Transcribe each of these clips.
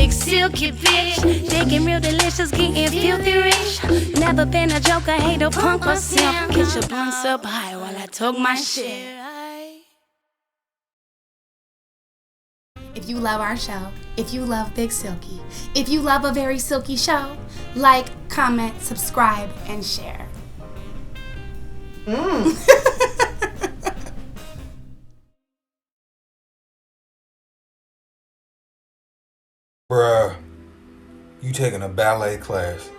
big silky bitch. Digging real delicious, getting filthy rich. Never been a joker, hater, punk or simp. Get your blunts up high while I talk my shit. If you love our show, if you love Big Silky, if you love a Very Silky Show, like, comment, subscribe, and share. Bruh, you taking a ballet class.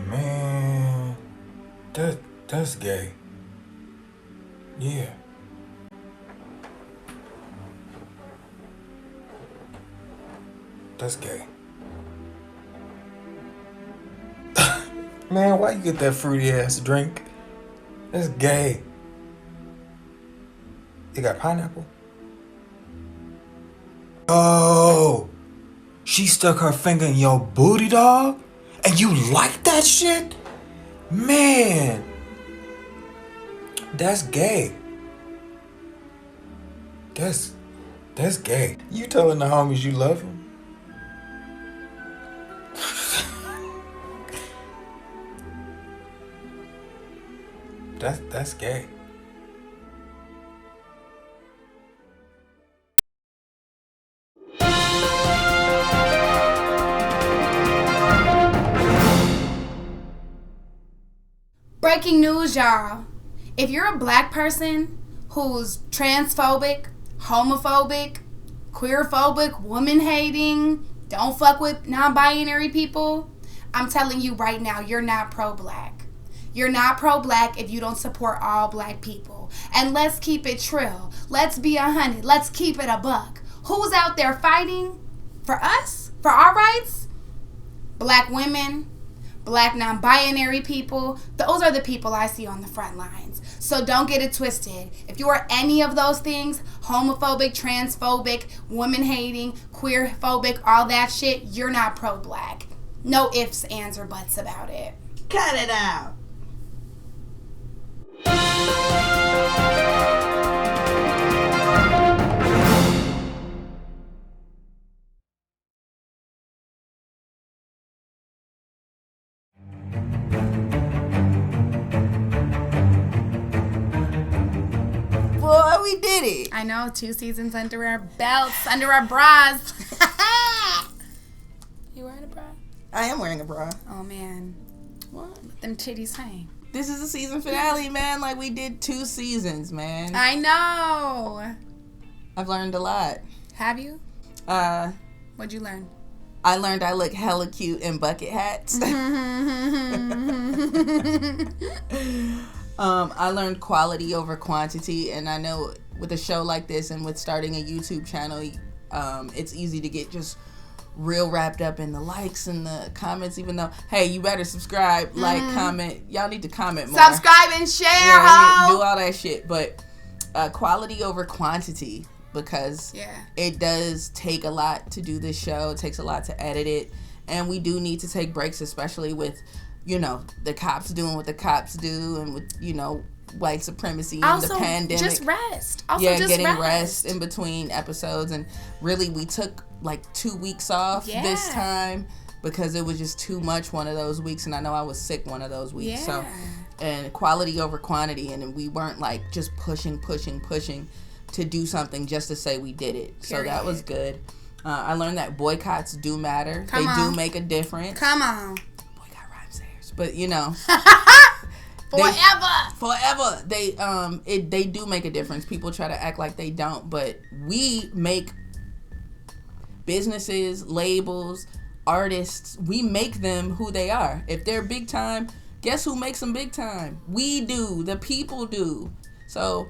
Man, that's gay. Yeah. That's gay. Man, why you get that fruity ass drink? That's gay. It got pineapple? Oh, she stuck her finger in your booty, dog? And you like that shit? Man, that's gay. That's gay. You telling the homies you love him? That's gay. Breaking news, y'all. If you're a black person who's transphobic, homophobic, queerphobic, woman-hating, don't fuck with non-binary people, I'm telling you right now, you're not pro-black. You're not pro-black if you don't support all black people. And let's keep it trill. Let's be 100. Let's keep it a buck. Who's out there fighting for us? For our rights? Black women, black non-binary people. Those are the people I see on the front lines. So don't get it twisted. If you are any of those things, homophobic, transphobic, woman-hating, queerphobic, all that shit, you're not pro-black. No ifs, ands, or buts about it. Cut it out. Boy, we did it. I know, 2 seasons under our belts, under our bras. You wearing a bra? I am wearing a bra. Oh, man. What? Let them titties hang. This is the season finale, man. Like, we did 2 seasons, man. I know. I've learned a lot. Have you? What'd you learn? I learned I look hella cute in bucket hats. I learned quality over quantity, and I know with a show like this and with starting a YouTube channel, it's easy to get just real wrapped up in the likes and the comments, even though, hey, you better subscribe, like, comment. Y'all need to comment more. Subscribe and share, ho! Do all that shit. But quality over quantity, because it does take a lot to do this show. It takes a lot to edit it. And we do need to take breaks, especially with, you know, the cops doing what the cops do, and with, you know, white supremacy and the pandemic. Just rest. Getting rest in between episodes. And really, we took like 2 weeks off this time because it was just too much one of those weeks, and I know I was sick one of those weeks. So, and quality over quantity, and we weren't like just pushing to do something just to say we did it. So that was good. I learned that boycotts do matter. They do make a difference. Come on. Boycott rhymes there. But you know. Forever. They do make a difference. People try to act like they don't, but we make businesses, labels, artists, we make them who they are. If they're big time, guess who makes them big time? We do. The people do. So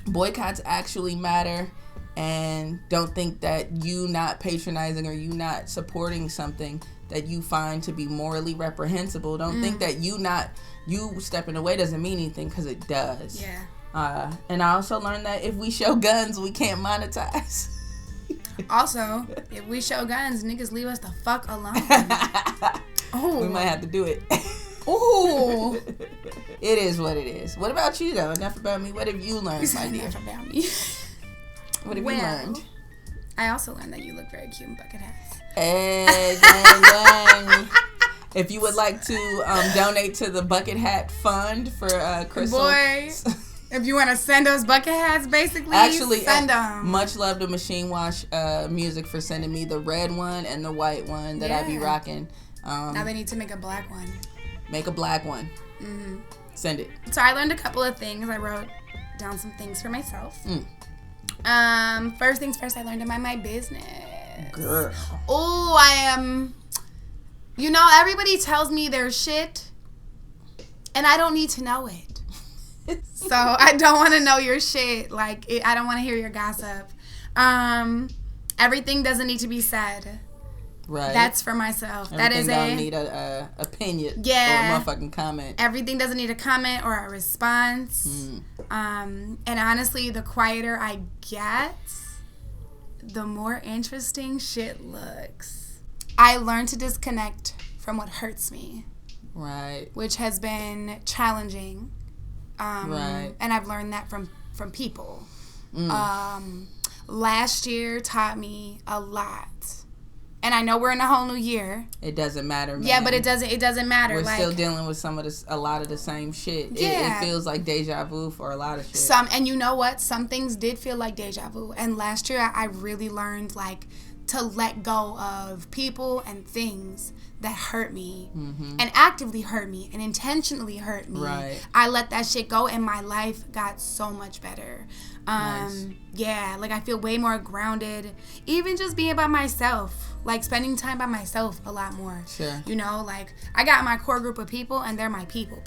boycotts actually matter, and don't think that you not patronizing or you not supporting something that you find to be morally reprehensible. Don't think that you stepping away doesn't mean anything, because it does. Yeah. And I also learned that if we show guns, we can't monetize. Also, if we show guns, niggas leave us the fuck alone. We might have to do it. Ooh. It is what it is. What about you, though? Enough about me. What have you learned, my dear? Enough about me. What have you learned? I also learned that you look very cute in bucket hats. Hey, gang. If you would like to donate to the Bucket Hat Fund for Crystal. Boy, if you want to send us bucket hats, basically, Actually, send them. Much love to Machine Wash Music for sending me the red one and the white one that I be rocking. Now they need to make a black one. Make a black one. Mm-hmm. Send it. So I learned a couple of things. I wrote down some things for myself. First things first, I learned to mind my business. Girl. Oh, I am. You know, everybody tells me their shit, and I don't need to know it. So I don't want to know your shit. Like, I don't want to hear your gossip. Everything doesn't need to be said. Right. That's for myself. Everything That is don't need a opinion or a motherfucking comment. Everything doesn't need a comment or a response. And honestly, the quieter I get, the more interesting shit looks. I learned to disconnect from what hurts me. Right. Which has been challenging. Right. And I've learned that from people. Last year taught me a lot. And I know we're in a whole new year. It doesn't matter, man. Yeah, but it doesn't matter. We're like, still dealing with a lot of the same shit. Yeah. It feels like deja vu for a lot of shit. And you know what? Some things did feel like deja vu. And last year I really learned like to let go of people and things that hurt me and actively hurt me and intentionally hurt me. Right. I let that shit go and my life got so much better. Nice. Yeah, like I feel way more grounded. Even just being by myself. Like spending time by myself a lot more. Sure. You know, like I got my core group of people and they're my people.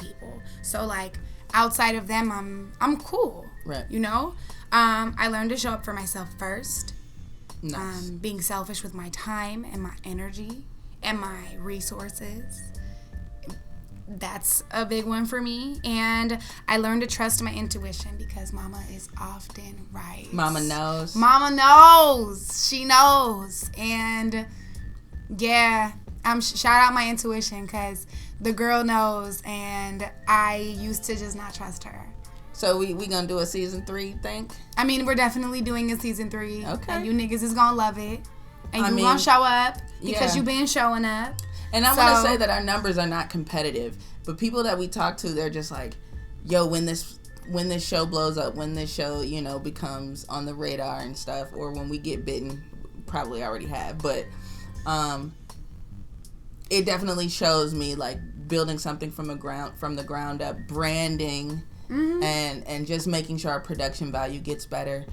So like outside of them I'm cool. Right. You know? I learned to show up for myself first. Nice. Being selfish with my time and my energy and my resources. That's a big one for me. And I learned to trust my intuition because mama is often right. Mama knows. Mama knows. She knows. And yeah, shout out my intuition because the girl knows and I used to just not trust her. So we gonna do a season 3, think? I mean, we're definitely doing a season 3. Okay. And you niggas is gonna love it. And you gonna show up because yeah. you been showing up. And I want to say that our numbers are not competitive, but people that we talk to, they're just like, yo, when this show blows up, when this show, you know, becomes on the radar and stuff, or when we get bitten, probably already have, but it definitely shows me like building something from the ground up, branding, and just making sure our production value gets better.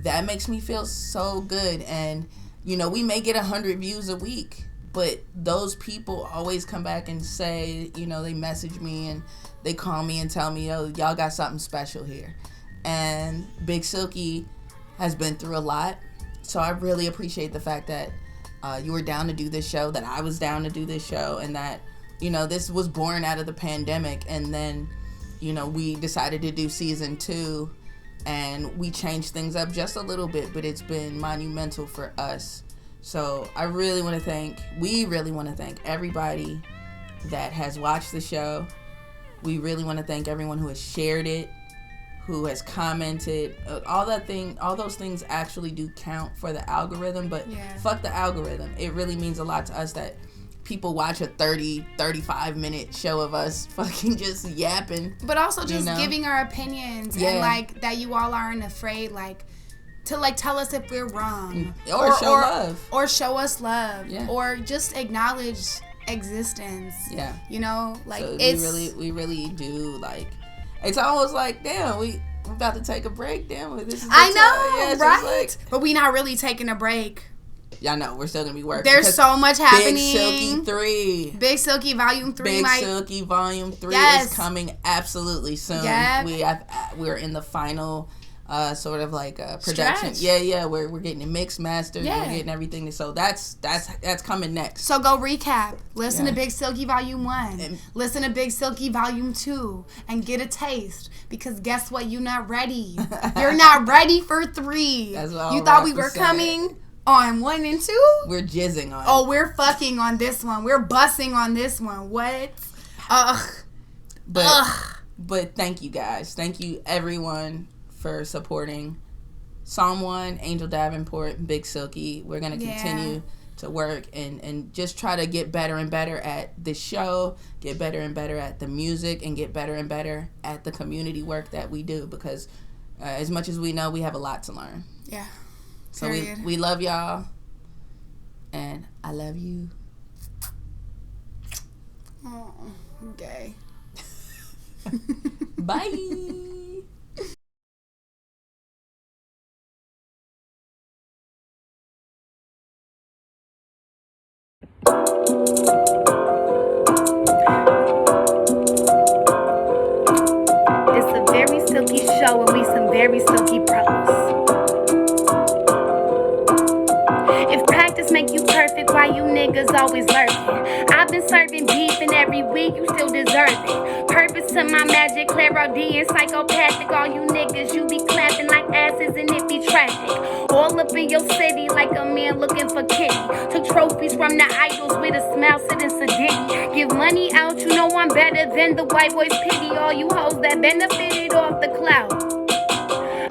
That makes me feel so good. And you know, we may get 100 views a week, but those people always come back and say, you know, they message me and they call me and tell me, yo, y'all got something special here. And Big Silky has been through a lot. So I really appreciate the fact that you were down to do this show, that I was down to do this show, and that, you know, this was born out of the pandemic. And then, you know, we decided to do season 2 and we changed things up just a little bit, but it's been monumental for us. So we really want to thank everybody that has watched the show. We really want to thank everyone who has shared it, who has commented. All those things actually do count for the algorithm, but fuck the algorithm. It really means a lot to us that people watch a 35 minute show of us fucking just yapping. But also just giving our opinions and like that you all aren't afraid like to like tell us if we're wrong. Or show love. Or show us love. Yeah. Or just acknowledge existence. Yeah. You know? Like so it's we really do like it's almost like damn, we're about to take a break. Damn, this is I know, yeah, right? Like, but we not really taking a break. Y'all know we're still gonna be working. There's so much happening. Big Silky 3. Big Silky Volume 3. Big Silky Volume 3 is coming absolutely soon. Yep. We're in the final sort of like production. Stretch. Yeah. We're getting it mixed, mastered. We're getting everything. So that's coming next. So go recap. Listen to Big Silky Volume 1. Listen to Big Silky Volume 2 and get a taste. Because guess what? You're not ready. You're not ready for 3. That's what you thought we were coming on 1 and 2? We're jizzing on it. Oh, we're fucking on this one. We're bussing on this one. What? But thank you guys. Thank you everyone for supporting Psalm 1, Angel Davenport, and Big Silky. We're going to continue to work and just try to get better and better at this show, get better and better at the music, and get better and better at the community work that we do, because as much as we know, we have a lot to learn. Yeah. So we love y'all, and I love you. Oh, gay. Bye. It's a very silky show and we some very silky pros. If practice make you perfect, why you niggas always lurking? I've been serving beef and every week you still deserve it. Purpose to my magic, clairaudience, psychopathic. All you niggas, you be clapping like asses and it be tragic. All up in your city like a man looking for kitty. Took trophies from the idols with a smile sitting sedity. Give money out, you know I'm better than the white boys pity. All you hoes that benefited off the cloud.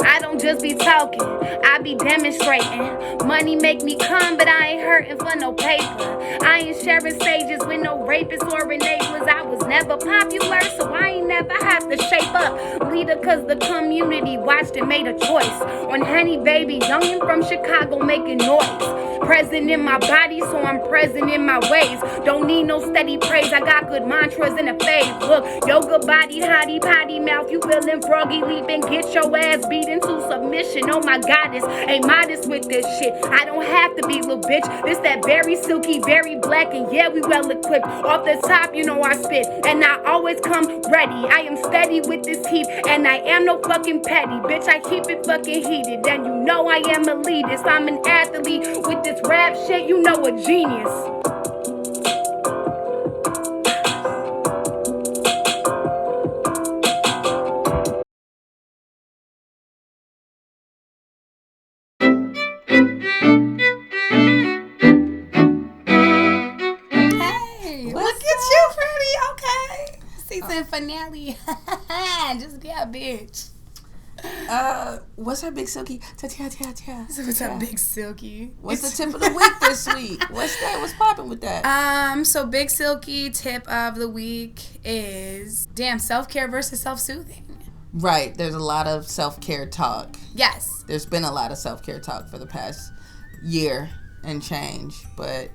I don't just be talking, I be demonstrating. Money make me come, but I ain't hurting for no paper. I ain't sharing stages with no rapists or enablers. I was never popular, so I ain't never have to shape up. Leader cause the community watched and made a choice. On Honey Baby, youngin' from Chicago making noise. Present in my body, so I'm present in my ways. Don't need no steady praise, I got good mantras in a phase. Look, yoga body, hottie, potty mouth, you feeling froggy, leaping, get your ass beat into submission. Oh my goddess, ain't modest with this shit. I don't have to be, little bitch. This that very silky, very black, and yeah, we well equipped. Off the top, you know I spit, and I always come ready. I am steady with this heat, and I am no fucking petty. Bitch, I keep it fucking heated, and you know I am elitist. I'm an athlete with this rap shit, you know a genius. Season finale. Just be a bitch. What's our Big Silky? So what's up, Big Silky? What's the tip of the week this week? What's that? What's popping with that? So Big Silky tip of the week is self-care versus self-soothing. Right. There's a lot of self-care talk. Yes. There's been a lot of self-care talk for the past year and change, but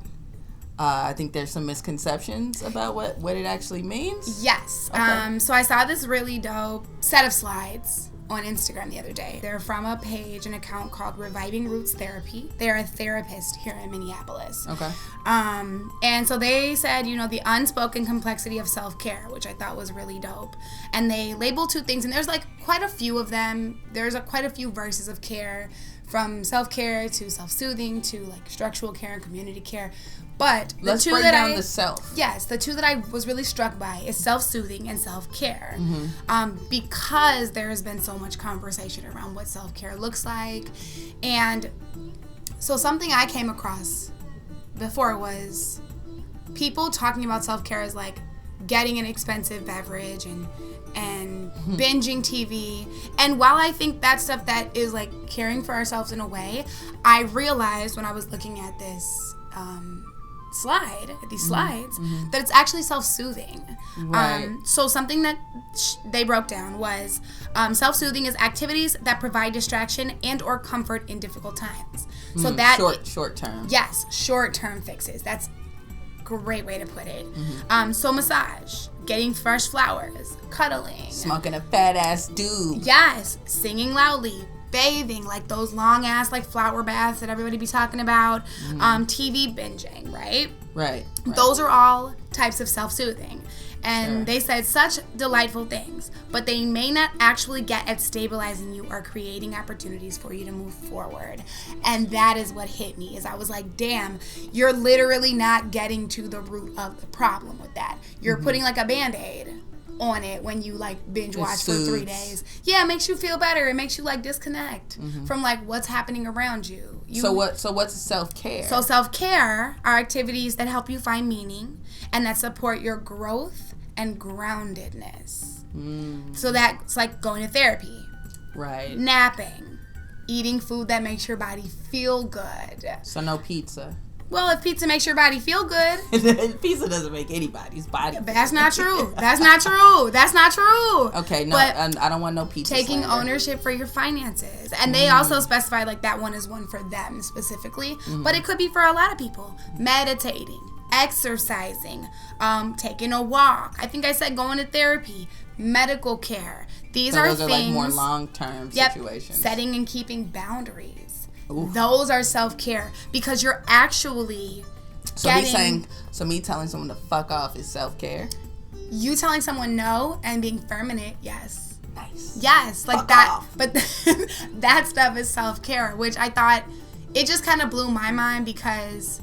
I think there's some misconceptions about what it actually means. Yes. Okay. So I saw this really dope set of slides on Instagram the other day. They're from a page, an account called Reviving Roots Therapy. They're a therapist here in Minneapolis. Okay. And so they said, the unspoken complexity of self-care, which I thought was really dope. And they labeled two things, and there's like quite a few of them. There's quite a few verses of care, from self-care to self-soothing to like structural care and community care. But let's break down the self. Yes, the two that I was really struck by is self-soothing and self-care. Mm-hmm. Because there has been so much conversation around what self-care looks like. And so something I came across before was people talking about self-care as like getting an expensive beverage and binging TV. And while I think that's stuff that is like caring for ourselves in a way, I realized when I was looking at this slides, that it's actually self-soothing. Right. So something that they broke down was self-soothing is activities that provide distraction and or comfort in difficult times. So that short term. Yes, short-term fixes. That's a great way to put it. So massage, getting fresh flowers, cuddling, smoking a fat ass dude. Yes, singing loudly, bathing, like those long ass like flower baths that everybody be talking about, TV binging, right? Right. Those are all types of self-soothing. And they said such delightful things, but they may not actually get at stabilizing you or creating opportunities for you to move forward. And that is what hit me, is I was like, damn, you're literally not getting to the root of the problem with that. You're putting like a Band-Aid on it when you like binge watch for 3 days. Yeah, it makes you feel better. It makes you like disconnect from like what's happening around you. So what's self-care? So self-care are activities that help you find meaning and that support your growth and groundedness. So that's like going to therapy, right? Napping, eating food that makes your body feel good. So no pizza. Well, if pizza makes your body feel good. Pizza doesn't make anybody's body feel That's good. not true. That's not true. That's not true. Okay, no, But I don't want no pizza taking slander. ownership for your finances. And they also specify like that one is one for them specifically. But it could be for a lot of people. Meditating, exercising, taking a walk. I think I said going to therapy, medical care. These are those things. are like more long-term situations. Setting and keeping boundaries. Oof. Those are self-care because you're actually me telling someone to fuck off is self-care. You telling someone no and being firm in it, yes. Nice. Yes, like fuck that. Off. But that stuff is self-care, which I thought it just kind of blew my mind because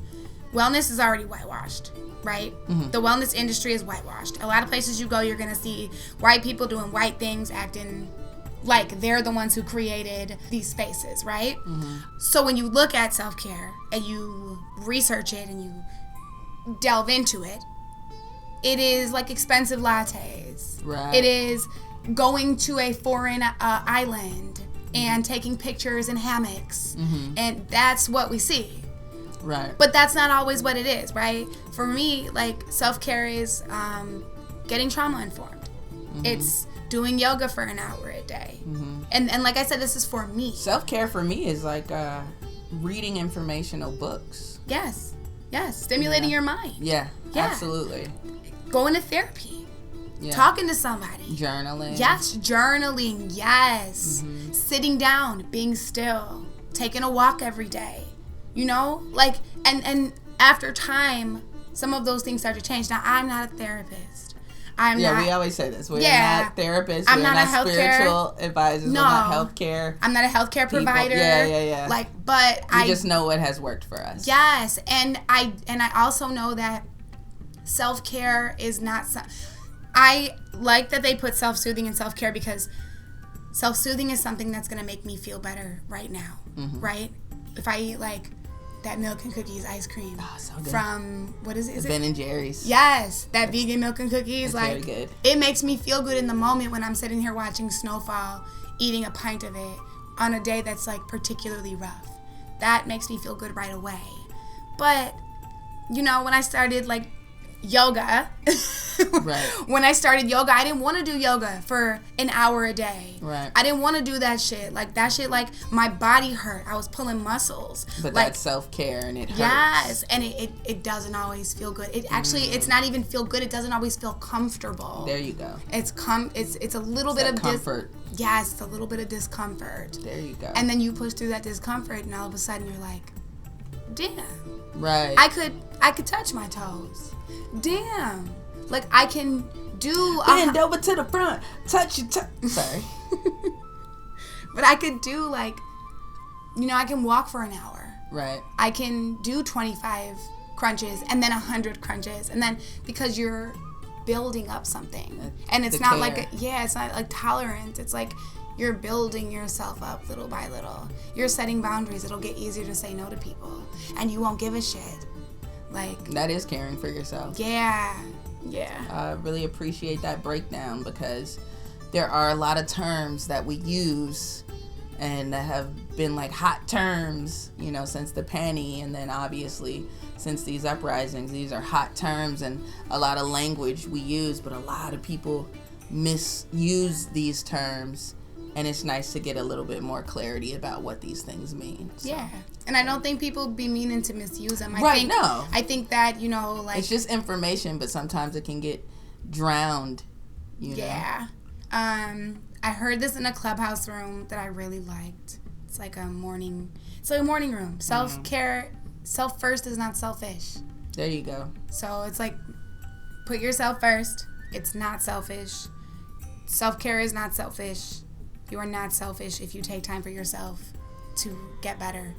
wellness is already whitewashed, right? Mm-hmm. The wellness industry is whitewashed. A lot of places you go, you're going to see white people doing white things, acting like they're the ones who created these spaces, right? Mm-hmm. So when you look at self-care and you research it and you delve into it, it is like expensive lattes. Right. It is going to a foreign island and taking pictures in hammocks. Mm-hmm. And that's what we see. Right. But that's not always what it is, right? For me, like, self-care is getting trauma-informed. Mm-hmm. It's doing yoga for an hour a day. Mm-hmm. And like I said, this is for me. Self-care for me is like reading informational books. Yes. Stimulating your mind. Yeah, Yeah. absolutely. Going to therapy. Yeah. Talking to somebody. Journaling. Yes, journaling. Yes. Mm-hmm. Sitting down, being still, taking a walk every day. You know, like, and after time, some of those things start to change. Now, I'm not a therapist. We always say this. We're not therapists. I'm we're not a healthcare spiritual advisors. No. We're not healthcare. I'm not a healthcare people. provider. Yeah. Like, but I just know what has worked for us. Yes, and I also know that self-care is not. I like that they put self-soothing and self-care because self-soothing is something that's gonna make me feel better right now, right? If I eat like that milk and cookies ice cream so good. from what is it? Is Ben it and Jerry's. Yes, that vegan milk and cookies. It's like, very good. It makes me feel good in the moment when I'm sitting here watching snowfall, eating a pint of it on a day that's like particularly rough. That makes me feel good right away. But you know, when I started like yoga, Right. When I started yoga, I didn't want to do yoga for an hour a day. Right. I didn't want to do that shit. Like that shit, like my body hurt. I was pulling muscles. But like, that's self-care and it hurts. yes, and it doesn't always feel good. It actually, it's not even feel good. It doesn't always feel comfortable. There you go. It's a little It's bit that of comfort. yes, it's a little bit of discomfort. There you go. And then you push through that discomfort, and all of a sudden you're like, damn, right. I could touch my toes. Damn, like I can do. Bend over to the front. Touch your toe. Sorry. But I could do like, you know, I can walk for an hour. Right. I can do 25 crunches and then 100 crunches, and then because you're building up something, and it's the not care. like it's not like tolerance. It's like you're building yourself up little by little. You're setting boundaries. It'll get easier to say no to people, and you won't give a shit. Like That is caring for yourself. yeah. I really appreciate that breakdown because there are a lot of terms that we use and that have been like hot terms, you know, since the penny, and then obviously since these uprisings. These are hot terms and a lot of language we use, but a lot of people misuse these terms, and it's nice to get a little bit more clarity about what these things mean. So. Yeah. And I don't think people be meaning to misuse them. I think that, you know, like it's just information, but sometimes it can get drowned, you know. yeah. I heard this in a clubhouse room that I really liked. It's like a morning room. Self-care, self first is not selfish. There you go. So it's like, put yourself first. It's not selfish. Self-care is not selfish. You are not selfish if you take time for yourself to get better.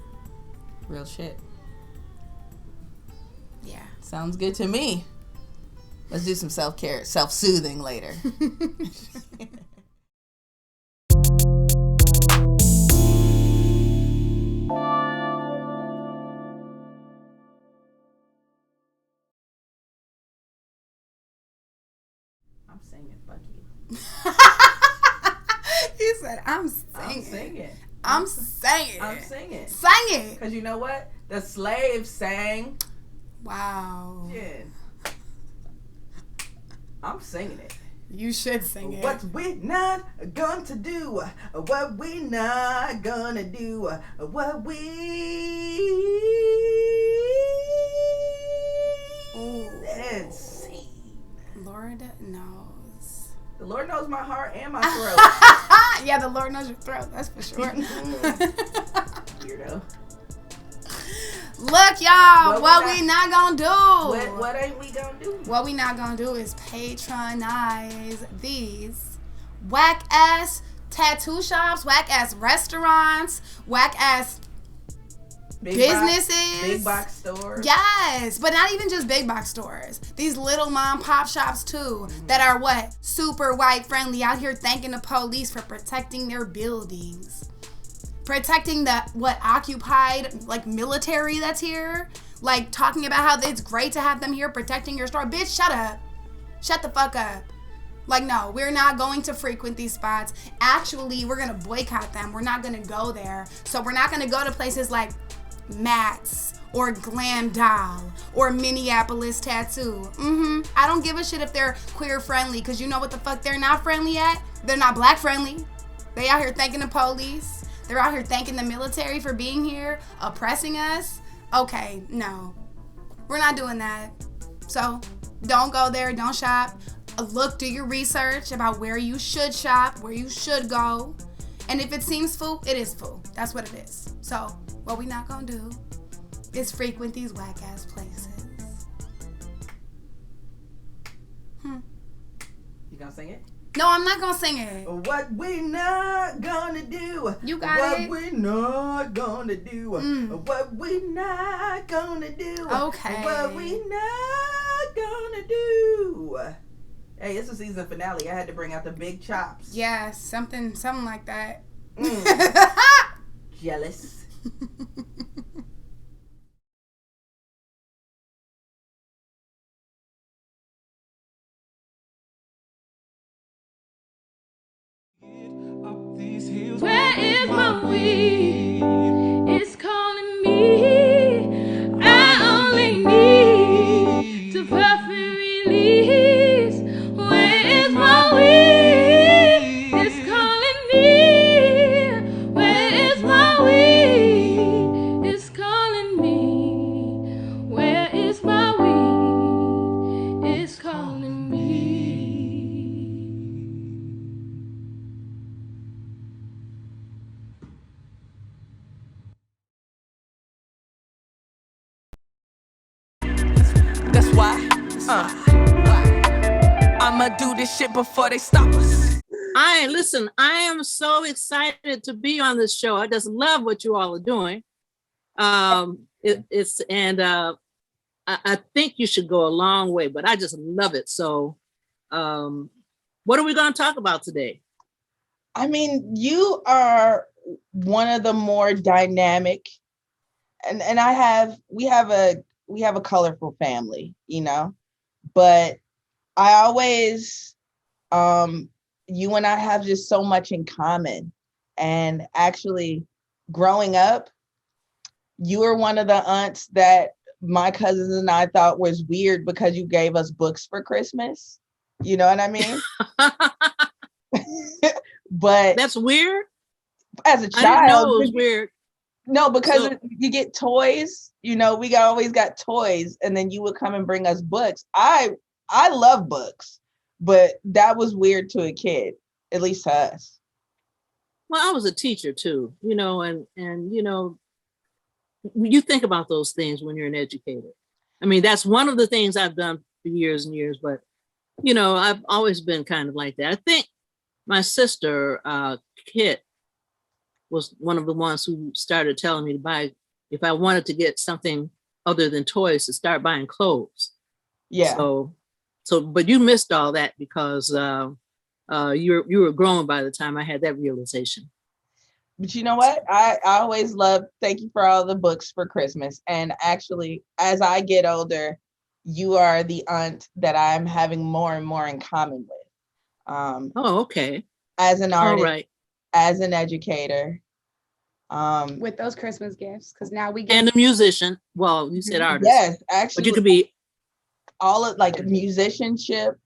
Real shit. Yeah. Sounds good to me. Let's do some self-care, self-soothing later. I'm singing, fuck you. He said, I'm singing. I'm singing. I'm saying. I'm singing. Sing it. Because you know what? The slaves sang. Wow. Jen. I'm singing it. You should sing it. What we not going to do? What we not gonna do? What we let's see. Lord knows. The Lord knows my heart and my throat. Yeah, the Lord knows your throat. That's for sure. Weirdo. Look, y'all, what we not gonna do? What ain't we gonna do? What we not gonna do is patronize these whack ass tattoo shops, whack ass restaurants, whack ass businesses, big box stores. Yes, but not even just big box stores. These little mom pop shops too, that are what? Super white friendly, out here thanking the police for protecting their buildings. Protecting the occupied like military that's here, like talking about how it's great to have them here protecting your store. Bitch, shut up. Shut the fuck up. Like, no, we're not going to frequent these spots. Actually, we're gonna boycott them. We're not gonna go there. So we're not gonna go to places like Matt's or Glam Doll or Minneapolis Tattoo. I don't give a shit if they're queer friendly, because you know what the fuck they're not friendly at? They're not black friendly. They out here thanking the police. They're out here thanking the military for being here, oppressing us. Okay, no. We're not doing that. So, don't go there, don't shop. Look, do your research about where you should shop, where you should go. And if it seems full, it is full. That's what it is. So, what we not gonna do is frequent these whack-ass places. You gonna sing it? No, I'm not gonna sing it. What we not gonna do? You got what it. What we not gonna do? What we not gonna do? Okay. What we not gonna do? Hey, it's a season finale. I had to bring out the big chops. Yeah, something like that. Jealous. Where is my weed? It's calling me. I only need to puff and release. Where is my weed? It's calling me. Where is my weed? It's calling me. Where is my weed? It's calling me. That's why. I'ma do this shit before they stop us. Listen, I am so excited to be on this show. I just love what you all are doing. I think you should go a long way, but I just love it. So what are we going to talk about today? I mean, you are one of the more dynamic, and we have a colorful family, you know, but I always, you and I have just so much in common. And actually growing up, you were one of the aunts that my cousins and I thought was weird because you gave us books for Christmas. You know what I mean? But that's weird. As a child, I didn't know it was weird. No, because you get toys, you know, we always got toys, and then you would come and bring us books. I love books, but that was weird to a kid, at least to us. Well, I was a teacher too, you know, and you know, you think about those things when you're an educator. I mean, that's one of the things I've done for years and years, but you know, I've always been kind of like that. I think my sister, Kit, was one of the ones who started telling me to buy, if I wanted to get something other than toys, to start buying clothes. Yeah. So, but you missed all that because you were grown by the time I had that realization. But you know what? I always love, thank you for all the books for Christmas. And actually, as I get older, you are the aunt that I'm having more and more in common with. Oh, okay. As an artist, all right. as an educator, With those Christmas gifts, because now we get And a musician. Well, you said artist, yes, but actually, you could be. all of like musicianship,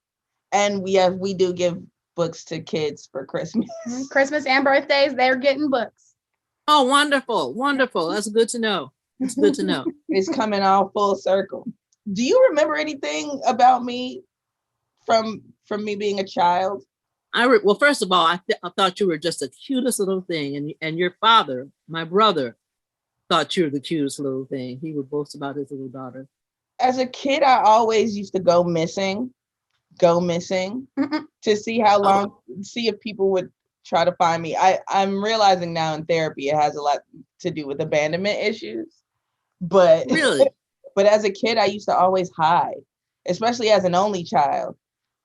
and we do give books to kids for Christmas. Christmas and birthdays, they're getting books. Oh, wonderful, wonderful. That's good to know. It's good to know. It's coming all full circle. Do you remember anything about me from me being a child? Well, first of all, I thought you were just the cutest little thing, and your father, my brother, thought you were the cutest little thing. He would boast about his little daughter. As a kid, I always used to go missing to see how long, see if people would try to find me. I'm realizing now in therapy, it has a lot to do with abandonment issues. But Really? but as a kid, I used to always hide, especially as an only child.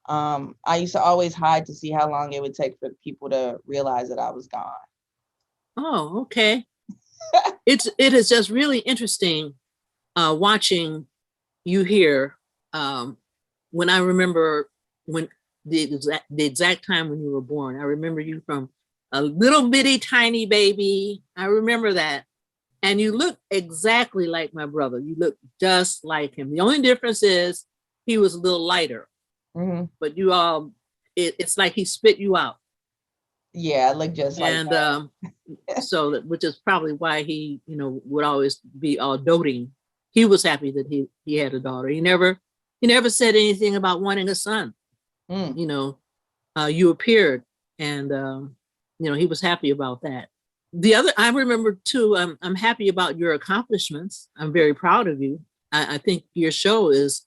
I used to always hide to see how long it would take for people to realize that I was gone. Oh, okay. It is just really interesting watching you here. When I remember when the exact time when you were born, I remember you from a little bitty tiny baby. I remember that. And you look exactly like my brother. You look just like him. The only difference is he was a little lighter. Mm-hmm. But you all, it's like he spit you out. Yeah, I look just like that. So that, which is probably why he, would always be all doting. He was happy that he had a daughter. He never said anything about wanting a son. You appeared, and he was happy about that. I remember too. I'm happy about your accomplishments. I'm very proud of you. I think your show is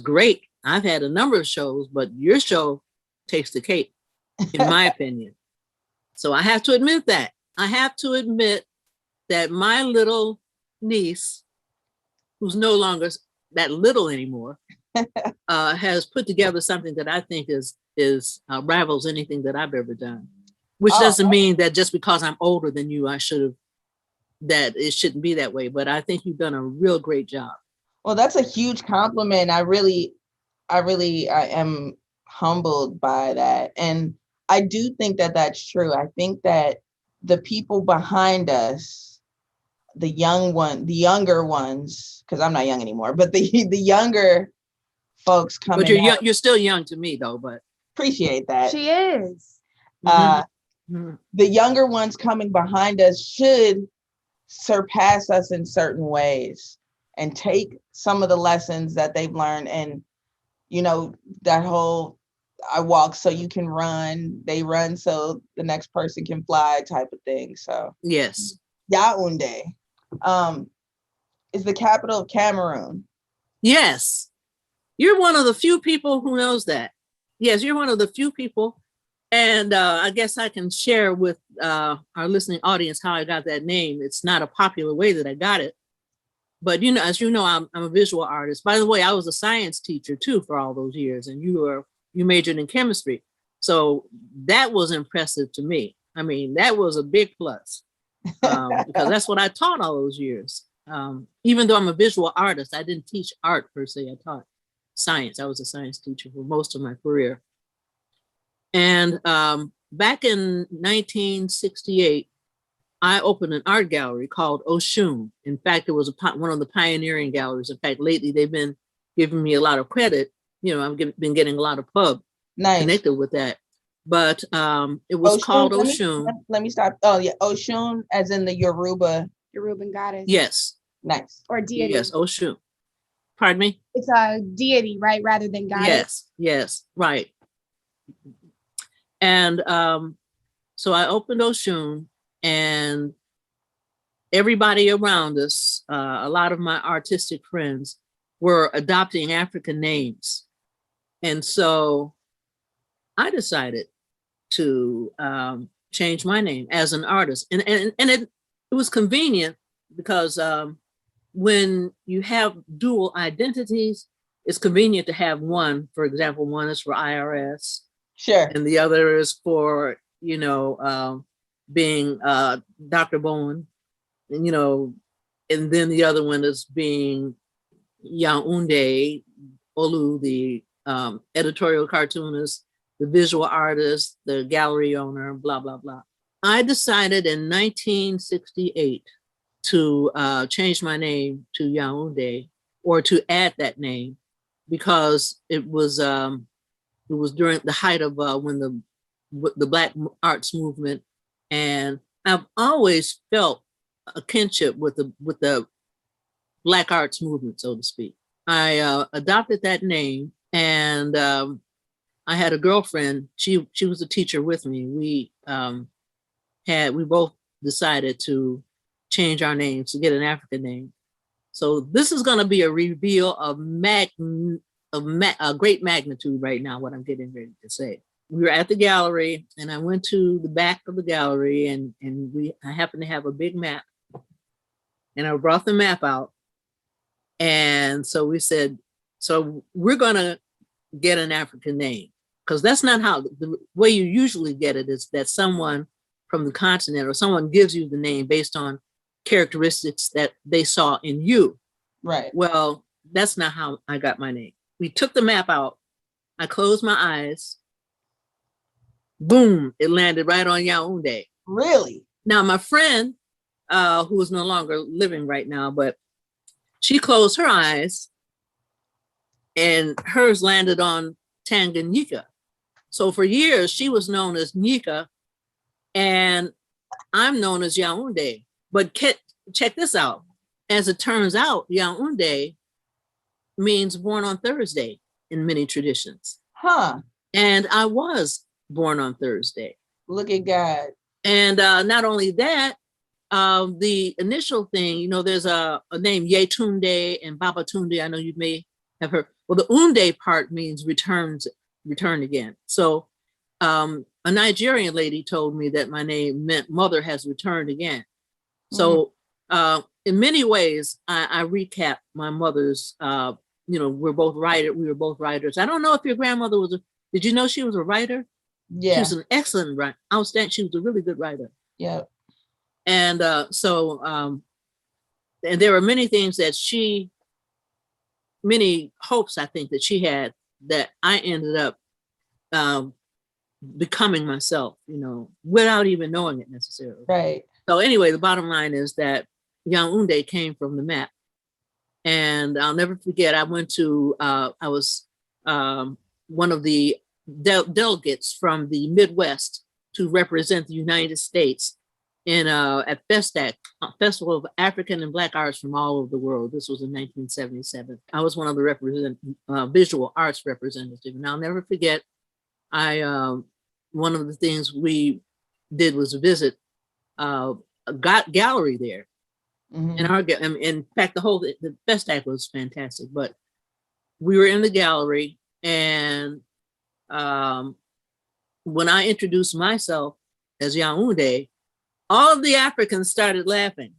great. I've had a number of shows, but your show takes the cake, in my opinion. So I have to admit that. I have to admit that my little niece, who's no longer that little anymore, has put together something that I think is rivals anything that I've ever done. Which doesn't mean that just because I'm older than you, that it shouldn't be that way. But I think you've done a real great job. Well, that's a huge compliment. I am humbled by that. And I do think that that's true. I think that the people behind us, the younger ones, because I'm not young anymore, but the younger folks coming. But you're still young to me though, but appreciate that. She is. The younger ones coming behind us should surpass us in certain ways and take some of the lessons that they've learned. And, that whole, I walk so you can run, they run so the next person can fly type of thing. So yes. Yaounde is the capital of Cameroon. Yes. You're one of the few people who knows that. Yes, you're one of the few people. And I guess I can share with our listening audience how I got that name. It's not a popular way that I got it. But, as you know, I'm a visual artist. By the way, I was a science teacher, too, for all those years. And you majored in chemistry. So that was impressive to me. I mean, that was a big plus because that's what I taught all those years. Even though I'm a visual artist, I didn't teach art per se. I taught science. I was a science teacher for most of my career. And back in 1968, I opened an art gallery called Oshun. In fact, it was one of the pioneering galleries. In fact, lately they've been giving me a lot of credit. I've been getting a lot of pub connected with that. But it was called Oshun. Let me stop. Oh, yeah. Oshun, as in the Yoruban goddess. Yes. Nice. Or deity. Yes, Oshun. Pardon me? It's a deity, right? Rather than goddess. Yes, right. And so I opened Oshun, and everybody around us, a lot of my artistic friends, were adopting African names. And so I decided to change my name as an artist. And it was convenient because when you have dual identities, it's convenient to have one. For example, one is for IRS. Sure. And the other is for, being Dr. Bowen, and then the other one is being Yaounde, Olu, the editorial cartoonist, the visual artist, the gallery owner, blah, blah, blah. I decided in 1968 to change my name to Yaounde, or to add that name, because it was during the height of when the Black arts movement, and I've always felt a kinship with the Black arts movement, so to speak. I adopted that name, and I had a girlfriend. She was a teacher with me. We both decided to change our names to get an African name. So this is going to be a reveal of a great magnitude right now, what I'm getting ready to say. We were at the gallery, and I went to the back of the gallery, and I happened to have a big map, and I brought the map out. And so we said, so we're going to get an African name, because that's not how the way you usually get it is that someone from the continent or someone gives you the name based on characteristics that they saw in you. Right. Well, that's not how I got my name. We took the map out. I closed my eyes. Boom, it landed right on Yaounde. Really? Now, my friend, who is no longer living right now, but she closed her eyes and hers landed on Tanganyika. So for years, she was known as Nika, and I'm known as Yaounde. But check this out. As it turns out, Yaounde means born on Thursday in many traditions. Huh. And I was born on Thursday. Look at God. And not only that, the initial thing, there's a name Yetunde and Babatunde. I know you may have heard. Well, the Unde part means return again. So a Nigerian lady told me that my name meant mother has returned again. So in many ways, I recap my mother's, we were both writers. I don't know if your grandmother did you know she was a writer? Yeah. She was an excellent writer. Outstanding. She was a really good writer. Yeah. And and there were many things that many hopes I think that she had that I ended up becoming myself, without even knowing it necessarily. Right. So anyway, the bottom line is that Yaounde came from the map. And I'll never forget, I went to, I was one of the delegates from the Midwest to represent the United States at FESTAC, Festival of African and Black Arts from all over the world. This was in 1977. I was one of the visual arts representatives. And I'll never forget, one of the things we did was visit a gallery there. And in fact, the FESTAC was fantastic, but we were in the gallery, and when I introduced myself as Yaounde, all of the Africans started laughing,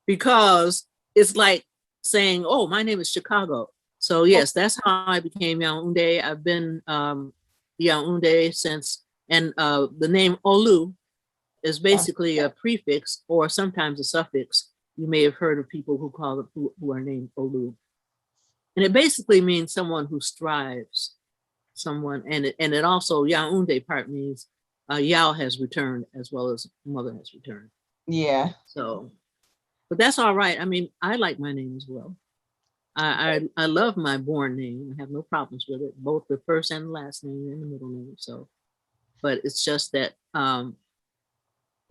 because it's like saying, oh, my name is Chicago. So yes, that's how I became Yaounde. I've been Yaounde since, and the name Olu is basically a prefix or sometimes a suffix. You may have heard of people who are named Olu. And it basically means someone who strives, and it also, Yaounde part means Yao has returned as well as mother has returned. Yeah. So, but that's all right. I mean, I like my name as well. I love my born name. I have no problems with it, both the first and the last name and the middle name. So, but it's just that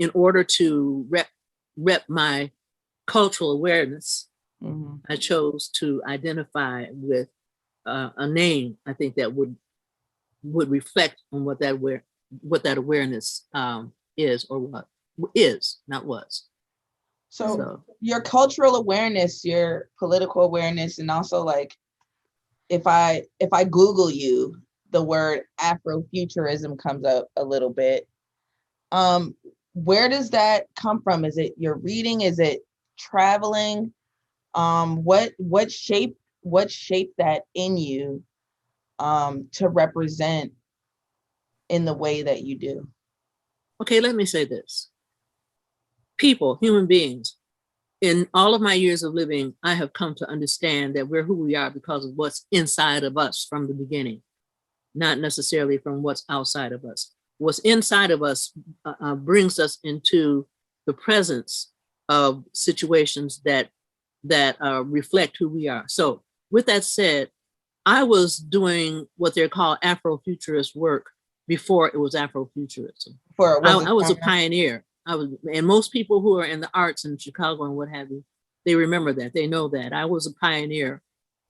in order to rep my cultural awareness, I chose to identify with a name I think that would reflect on what that awareness is, or what is, not was. So your cultural awareness, your political awareness, and also like if I Google you, the word Afrofuturism comes up a little bit. Where does that come from? Is it your reading? Is it traveling? What shaped that in you to represent in the way that you do? Okay, let me say this. People, human beings, in all of my years of living, I have come to understand that we're who we are because of what's inside of us from the beginning, not necessarily from what's outside of us. what's inside of us brings us into the presence of situations that reflect who we are. So with that said, I was doing what they're called Afrofuturist work before it was Afrofuturism. I was a pioneer. And most people who are in the arts in Chicago and what have you, they remember that. They know that I was a pioneer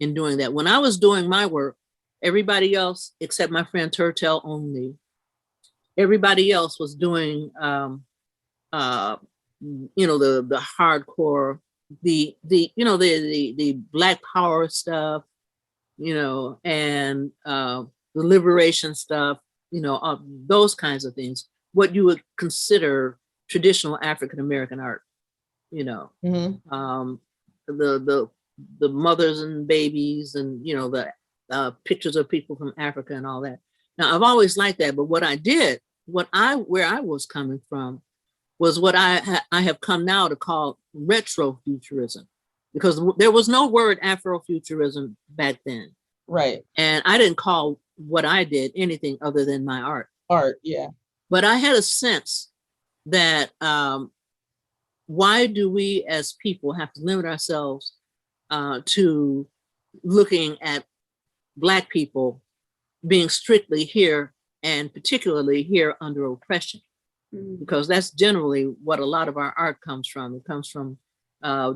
in doing that. When I was doing my work, everybody else, except my friend Turtel only, everybody else was doing, the hardcore, the Black Power stuff, and the liberation stuff, those kinds of things. What you would consider traditional African American art, the mothers and babies, and the pictures of people from Africa and all that. Now I've always liked that, but what I did, where I was coming from, was what I have come now to call retrofuturism, because there was no word Afrofuturism back then. Right. And I didn't call what I did anything other than my art. Art, yeah. But I had a sense that why do we as people have to limit ourselves to looking at Black people being strictly here, and particularly here under oppression? Because that's generally what a lot of our art comes from. It comes from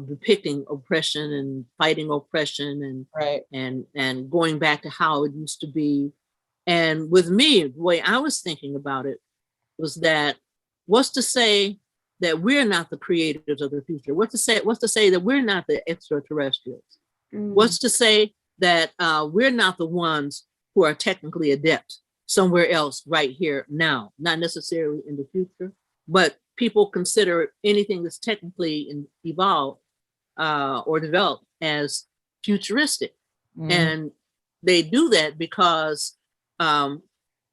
depicting oppression and fighting oppression, and right, and going back to how it used to be. And with me, the way I was thinking about it was that, what's to say that we're not the creators of the future? What's to say that we're not the extraterrestrials? What's to say that we're not the ones who are technically adept somewhere else right here now, not necessarily in the future, but people consider anything that's technically evolved or developed as futuristic. And they do that because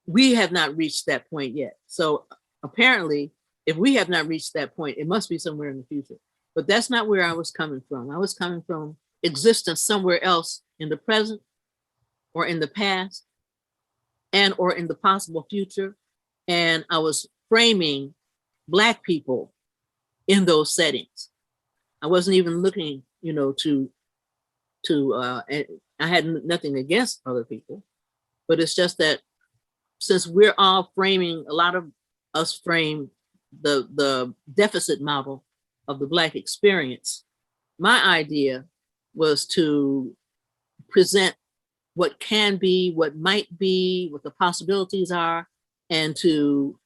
we have not reached that point yet. So apparently, if we have not reached that point, it must be somewhere in the future. But that's not where I was coming from. I was coming from existence somewhere else in the present, or in the past, and or in the possible future. And I was framing Black people in those settings. I wasn't even looking, to I had nothing against other people, but it's just that since we're all framing, a lot of us frame the deficit model of the Black experience, my idea was to present what can be, what might be, what the possibilities are, and to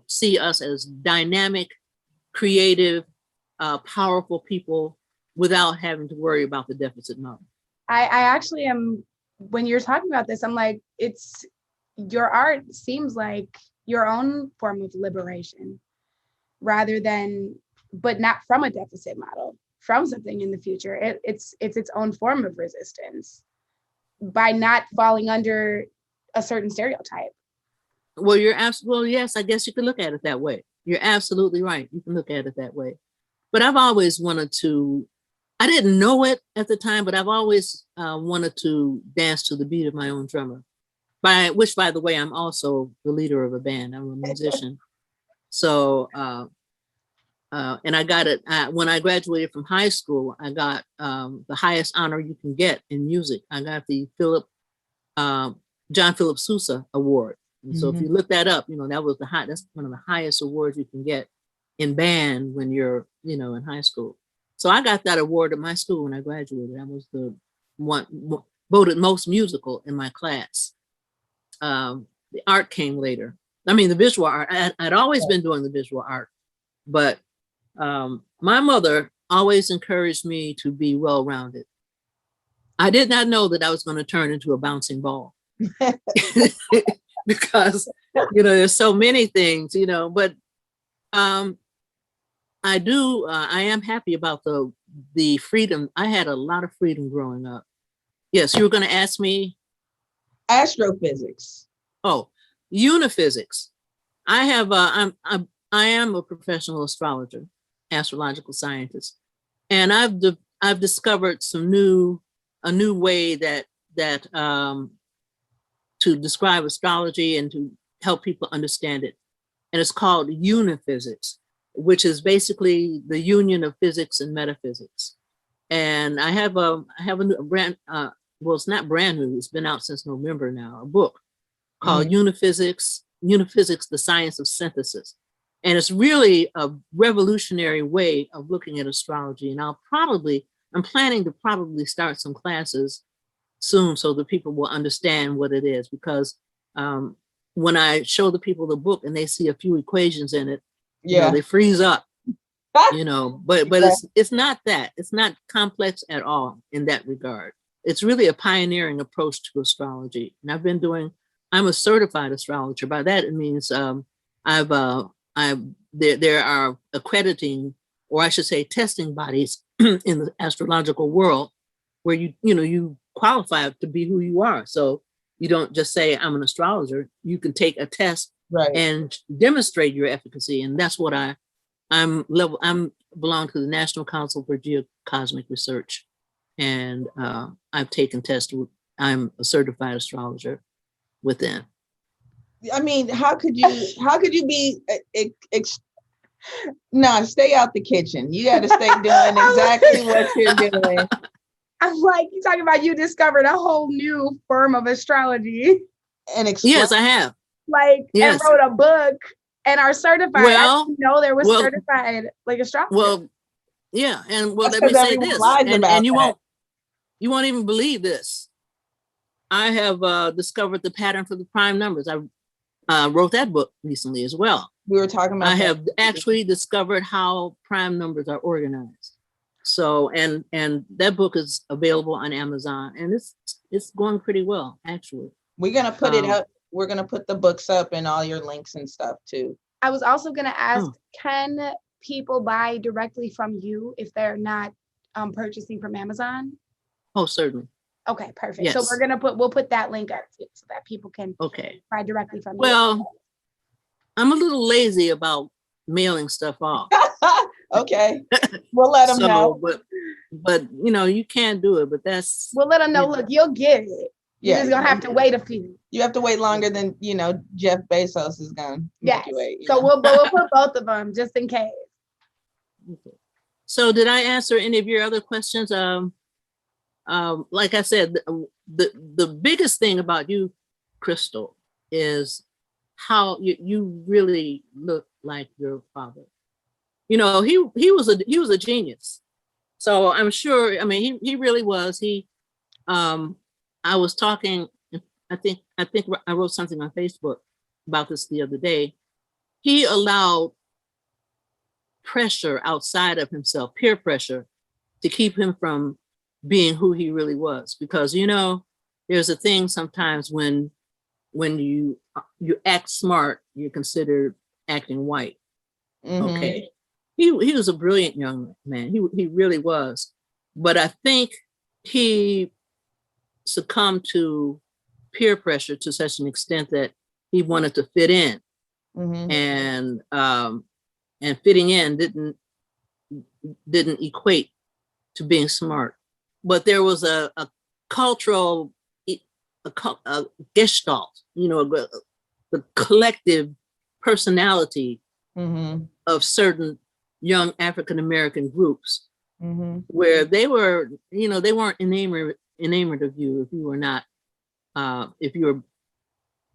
see us as dynamic, creative, powerful people without having to worry about the deficit model. I actually am, when you're talking about this, I'm like, your art seems like your own form of liberation, rather than, but not from a deficit model, from something in the future. It's its own form of resistance by not falling under a certain stereotype. Well, yes, I guess you could look at it that way. You're absolutely right. You can look at it that way. But I've always wanted to, I didn't know it at the time, but I've always wanted to dance to the beat of my own drummer, which, by the way, I'm also the leader of a band. I'm a musician. So, and I got it, when I graduated from high school, I got the highest honor you can get in music. I got the John Philip Sousa Award. And so if you look that up, that's one of the highest awards you can get in band when you're, in high school. So I got that award at my school when I graduated. I was the one voted most musical in my class. The art came later. I mean, the visual art, I'd always been doing the visual art, but my mother always encouraged me to be well-rounded. I did not know that I was going to turn into a bouncing ball. Because, there's so many things, but I am happy about the freedom. I had a lot of freedom growing up. Yes, you were going to ask me? Astrophysics. Oh, uniphysics. I am a professional astrologer, astrological scientist, and I've discovered a new way that to describe astrology and to help people understand it and it's called Uniphysics, which is basically the union of physics and metaphysics. And I have a brand, well, it's not brand new, it's been out since November now, a book called Uniphysics, the Science of Synthesis. And it's really a revolutionary way of looking at astrology. And I'm planning to probably start some classes soon so that people will understand what it is, because when I show the people the book and they see a few equations in it, you know, they freeze up, you know, but it's not that. It's not complex at all in that regard. It's really a pioneering approach to astrology. And I'm a certified astrologer. By that, it means there are accrediting, or I should say testing bodies in the astrological world where you qualify to be who you are. So you don't just say I'm an astrologer. You can take a test and demonstrate your efficacy. And that's what I belong to the National Council for Geocosmic Research. And I've taken tests. I'm a certified astrologer within. I mean, how could you be no, stay out the kitchen. You got to stay doing exactly what you're doing. I'm like, you talking about you discovered a whole new form of astrology. And yes, I have. Like, and wrote a book and are certified. Well, I didn't know there was certified like astrologer. Well, yeah, and well, let me say this, and you won't even believe this. I have discovered the pattern for the prime numbers. I wrote that book recently as well. We were talking about. I have actually discovered how prime numbers are organized. So, and that book is available on Amazon, and it's going pretty well, actually. We're gonna put it up. We're gonna put the books up and all your links and stuff too. I was also gonna ask, can people buy directly from you if they're not purchasing from Amazon? Oh, certainly. Okay, perfect. Yes. So we'll put that link up so that people can buy directly from you. Well, I'm a little lazy about mailing stuff off. Okay, we'll let them know. But you can't do it. But we'll let them know. Look, you'll get it. You're just gonna have to wait a few. You have to wait longer than Jeff Bezos is gonna make you wait. So we'll put both of them just in case. Okay. So did I answer any of your other questions? Like I said, the biggest thing about you, Crystal, is how you really look like your father. He was a genius. So I'm sure. I mean, he really was. I was talking. I think I wrote something on Facebook about this the other day. He allowed pressure outside of himself, peer pressure, to keep him from being who he really was. Because there's a thing sometimes when you act smart, you're considered acting white. Okay. He was a brilliant young man. He really was. But I think he succumbed to peer pressure to such an extent that he wanted to fit in. And fitting in didn't equate to being smart. But there was a cultural a gestalt, the collective personality of certain young African-American groups where they were, they weren't enamored of you if you were not, if you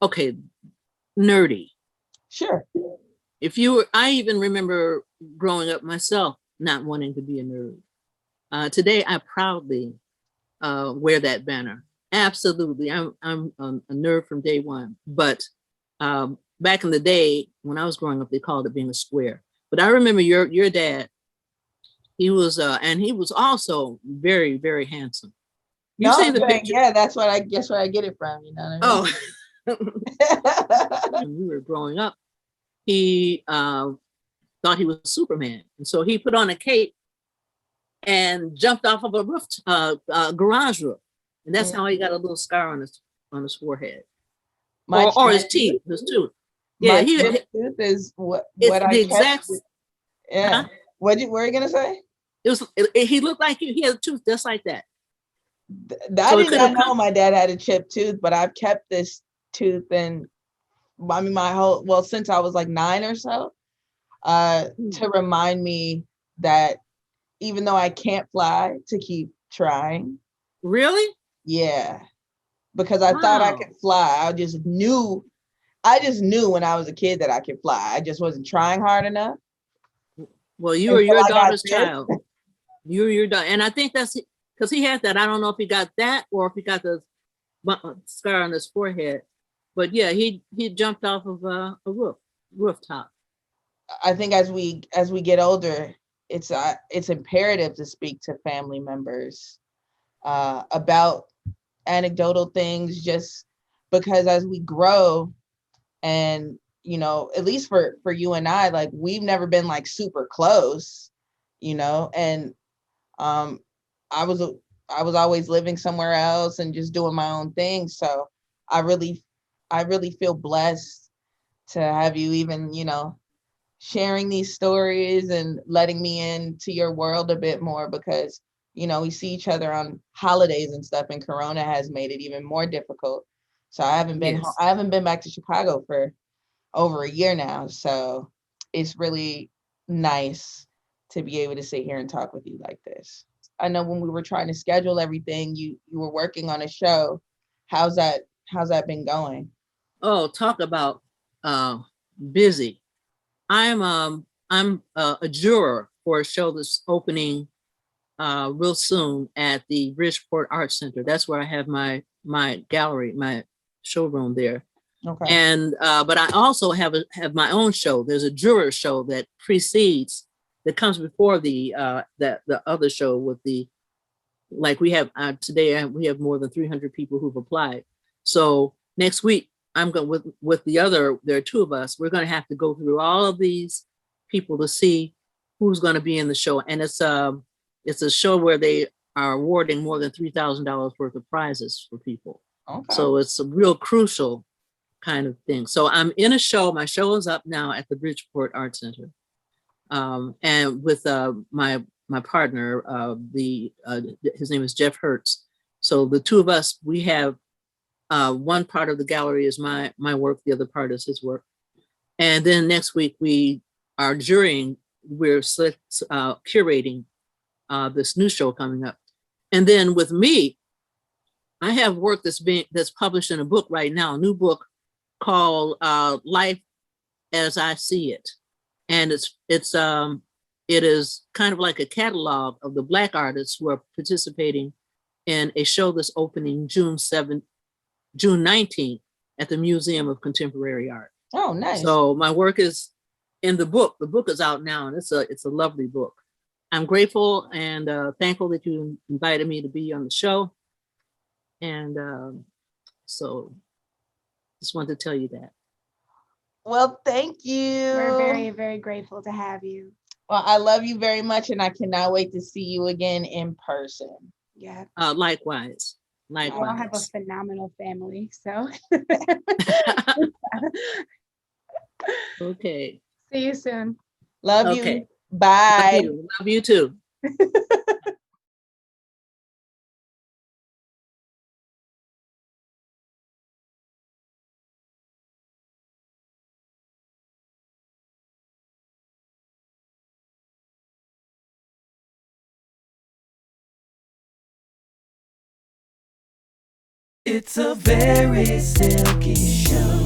were, nerdy. Sure. I even remember growing up myself not wanting to be a nerd. Today, I proudly wear that banner. Absolutely. I'm a nerd from day one. But back in the day, when I was growing up, they called it being a square. But I remember your dad, he was, and he was also very, very handsome. Yeah, that's what I guess where I get it from, Oh. When we were growing up, he thought he was Superman. And so he put on a cape and jumped off of a roof, garage roof. And that's how he got a little scar on his forehead. Or his teeth, his tooth. Yeah, tooth is what I exact. Yeah. Huh? What were you gonna say? He looked like he had a tooth just like that. I did not know my dad had a chipped tooth, but I've kept this tooth and I mean, since I was like 9 or so, to remind me that even though I can't fly, to keep trying. Really? Yeah, because I thought I could fly. I just knew when I was a kid that I could fly. I just wasn't trying hard enough. Well, you are your I got daughter's this. child. You're your daughter. And I think that's because he had that. I don't know if he got that or if he got the scar on his forehead. But yeah, he jumped off of a rooftop. I think as we get older, it's imperative to speak to family members about anecdotal things, just because as we grow, and you know, at least for you and I, like, we've never been like super close, you know, and I was always living somewhere else and just doing my own thing. So I really feel blessed to have you even, you know, sharing these stories and letting me into your world a bit more, because you know, we see each other on holidays and stuff, and Corona has made it even more difficult. So I haven't been back to Chicago for over a year now. So it's really nice to be able to sit here and talk with you like this. I know when we were trying to schedule everything, you were working on a show. How's that been going? Oh, talk about busy. I'm a juror for a show that's opening real soon at the Bridgeport Arts Center. That's where I have my gallery, my showroom there. Okay. And but I also have my own show. There's a juror show that precedes, that comes before the other show with the, like we have today, we have more than 300 people who've applied. So next week I'm going with the other, there are two of us, we're going to have to go through all of these people to see who's going to be in the show. And it's a show where they are awarding more than $3,000 worth of prizes for people. Okay. So it's a real crucial kind of thing. So I'm in a show. My show is up now at the Bridgeport Arts Center, and with my partner, his name is Jeff Hertz. So the two of us, we have one part of the gallery is my work, the other part is his work. And then next week we are jurying. We're curating this new show coming up. And then with me, I have work that's published in a book right now, a new book called Life as I See It. And it is kind of like a catalog of the Black artists who are participating in a show that's opening June 19th at the Museum of Contemporary Art. Oh, nice. So my work is in the book. The book is out now, and it's a lovely book. I'm grateful and thankful that you invited me to be on the show. And so just wanted to tell you that. Well, thank you. We're very, very grateful to have you. Well, I love you very much, and I cannot wait to see you again in person. Yeah. Likewise. We all have a phenomenal family, so. Okay. See you soon. Love Okay. you. Bye. Love you too. It's a very silky show.